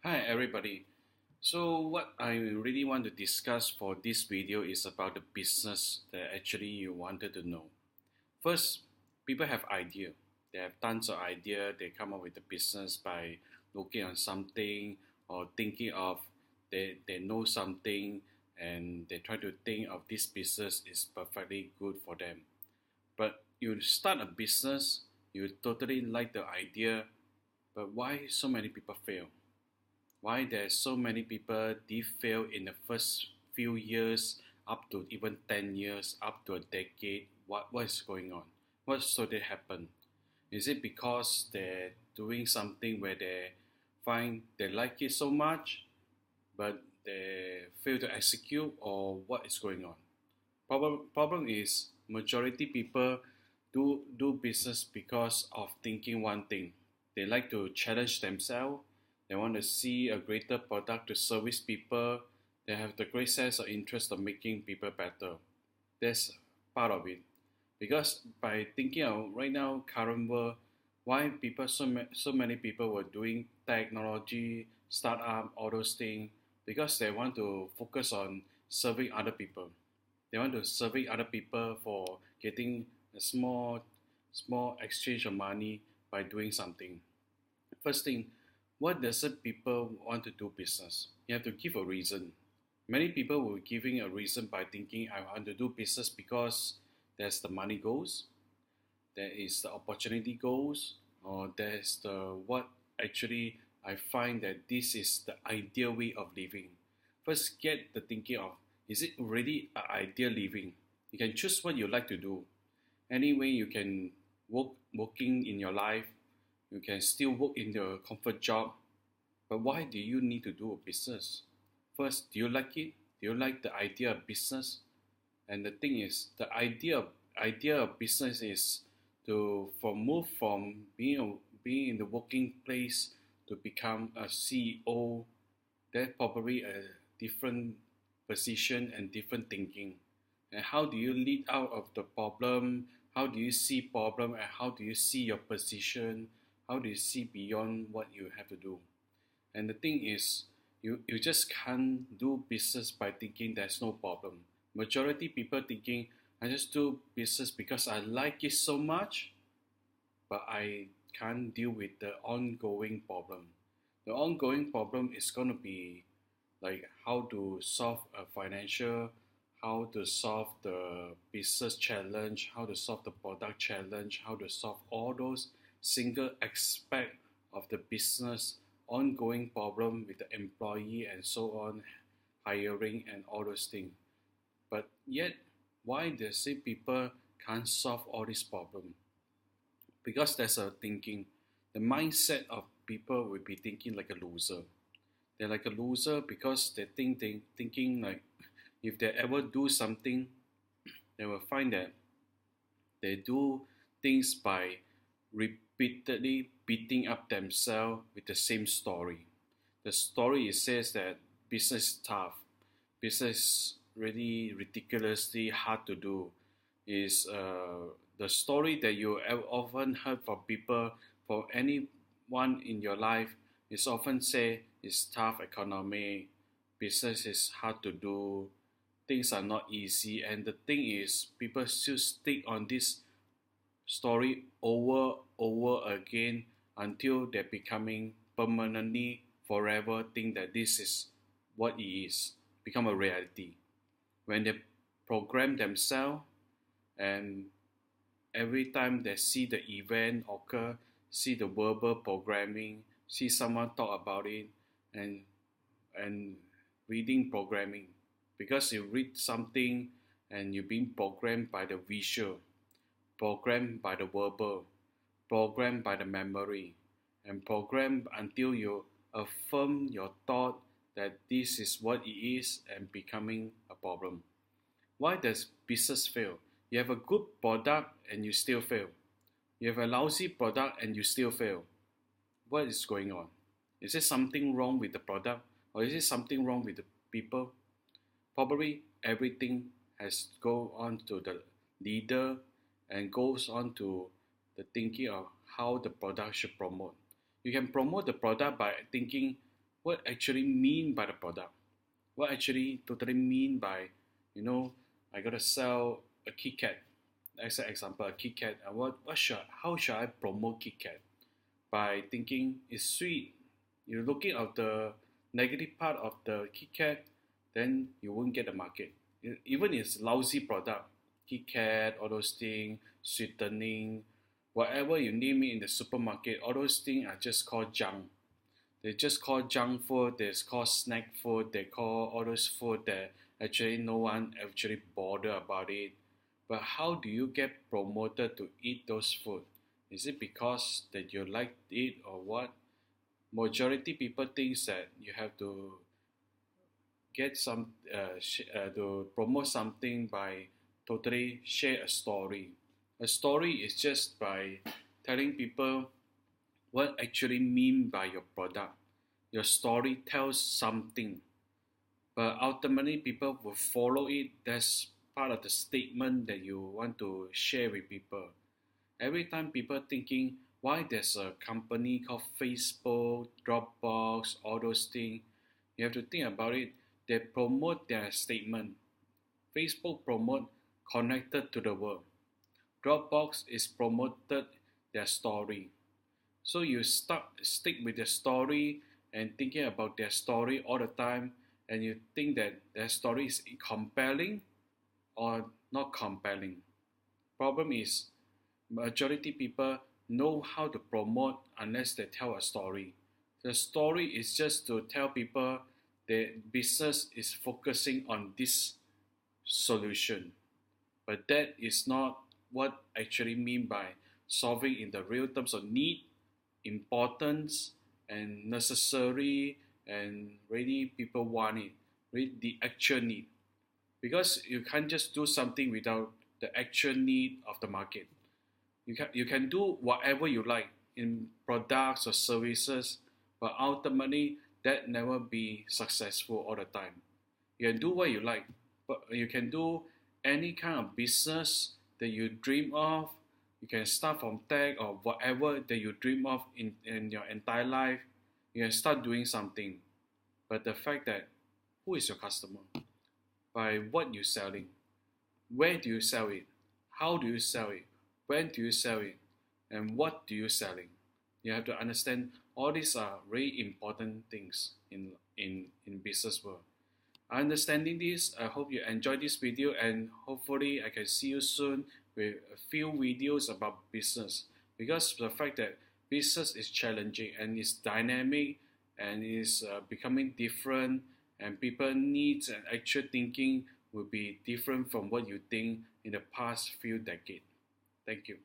Hi everybody. So what I really want to discuss for this video is about the business that actually you wanted to know. First, people have idea. They have tons of idea. They come up with the business by looking on something or thinking of they know something and they try to think of this business is perfectly good for them. But you start a business, you totally like the idea, but why so many people fail? Why there's so many people did fail in the first few years, up to even 10 years, up to a decade? What is going on? What should they happen? Is it because they're doing something where they find they like it so much, but they fail to execute, or what is going on? Problem is majority people do business because of thinking one thing. They like to challenge themselves. They want to see a greater product to service people. They have the great sense of interest of making people better. That's part of it. Because by thinking of right now current world, why people so many people were doing technology, startup, all those things, because they want to focus on serving other people. They want to serving other people for getting a small exchange of money by doing something. First thing, what does it people want to do business? You have to give a reason. Many people will giving a reason by thinking I want to do business because there's the money goes, there is the opportunity goes, or there's the what actually I find that this is the ideal way of living. First get the thinking of, is it really an ideal living? You can choose what you like to do. Anyway you can working in your life, you can still work in your comfort job, but why do you need to do a business? First, do you like it? Do you like the idea of business? And the thing is, the idea of business is to move from being in the working place to become a CEO. That's probably a different position and different thinking. And how do you lead out of the problem? How do you see problem and how do you see your position? How do you see beyond what you have to do? And the thing is, you just can't do business by thinking there's no problem. Majority people thinking, I just do business because I like it so much, but I can't deal with the ongoing problem. The ongoing problem is going to be like how to solve a financial, how to solve the business challenge, how to solve the product challenge, how to solve all those single aspect of the business ongoing problem with the employee and so on, hiring and all those things. But yet, why they say people can't solve all these problems? Because there's a thinking. The mindset of people will be thinking like a loser. They're like a loser because they thinking like if they ever do something, they will find that they do things by repeatedly beating up themselves with the same story. The story it says that business is tough, business is really ridiculously hard to do. Is the story that you have often heard from people, for anyone in your life, is often say it's tough economy, business is hard to do, things are not easy, and the thing is people still stick on this story over again until they're becoming permanently forever think that this is what it is, become a reality. When they program themselves and every time they see the event occur, see the verbal programming, see someone talk about it, and and reading programming, because you read something and you're being programmed by the visual, programmed by the verbal, programmed by the memory, and programmed until you affirm your thought that this is what it is and becoming a problem. Why does business fail? You have a good product and you still fail. You have a lousy product and you still fail. What is going on? Is there something wrong with the product, or is it something wrong with the people? Probably everything has go on to the leader and goes on to the thinking of how the product should promote. You can promote the product by thinking what actually mean by the product, what actually totally mean by, you know, I gotta sell a Kit Kat. As an example, a Kit Kat. How should I promote Kit Kat? By thinking it's sweet. You're looking at the negative part of the Kit Kat, then you won't get the market. Even it's lousy product, Kit Kat, all those things, sweetening, whatever you name it in the supermarket, all those things are just called junk. They just call junk food, they call snack food, they call all those food that actually no one actually bother about it. But how do you get promoted to eat those food? Is it because that you like it or what? Majority people thinks that you have to get to promote something by totally share a story. A story is just by telling people what actually mean by your product. Your story tells something, but ultimately people will follow it. That's part of the statement that you want to share with people. Every time people thinking why there's a company called Facebook, Dropbox, all those things, you have to think about it. They promote their statement. Facebook promote connected to the world. Dropbox is promoted their story. So you stick with their story and thinking about their story all the time, and you think that their story is compelling or not compelling. Problem is, majority people know how to promote unless they tell a story. The story is just to tell people that business is focusing on this solution, but that is not what actually mean by solving in the real terms of need, importance, and necessary, and really people want it, really the actual need. Because you can't just do something without the actual need of the market. You can do whatever you like in products or services, but ultimately that never be successful all the time. You can do what you like, but you can do any kind of business that you dream of. You can start from tech or whatever that you dream of in your entire life. You can start doing something. But the fact that who is your customer? By what you're selling. Where do you sell it? How do you sell it? When do you sell it? And what do you selling? You have to understand all these are very important things in business world. Understanding this, I hope you enjoyed this video, and hopefully I can see you soon with a few videos about business, because the fact that business is challenging and is dynamic and is becoming different, and people needs and actual thinking will be different from what you think in the past few decades. Thank you.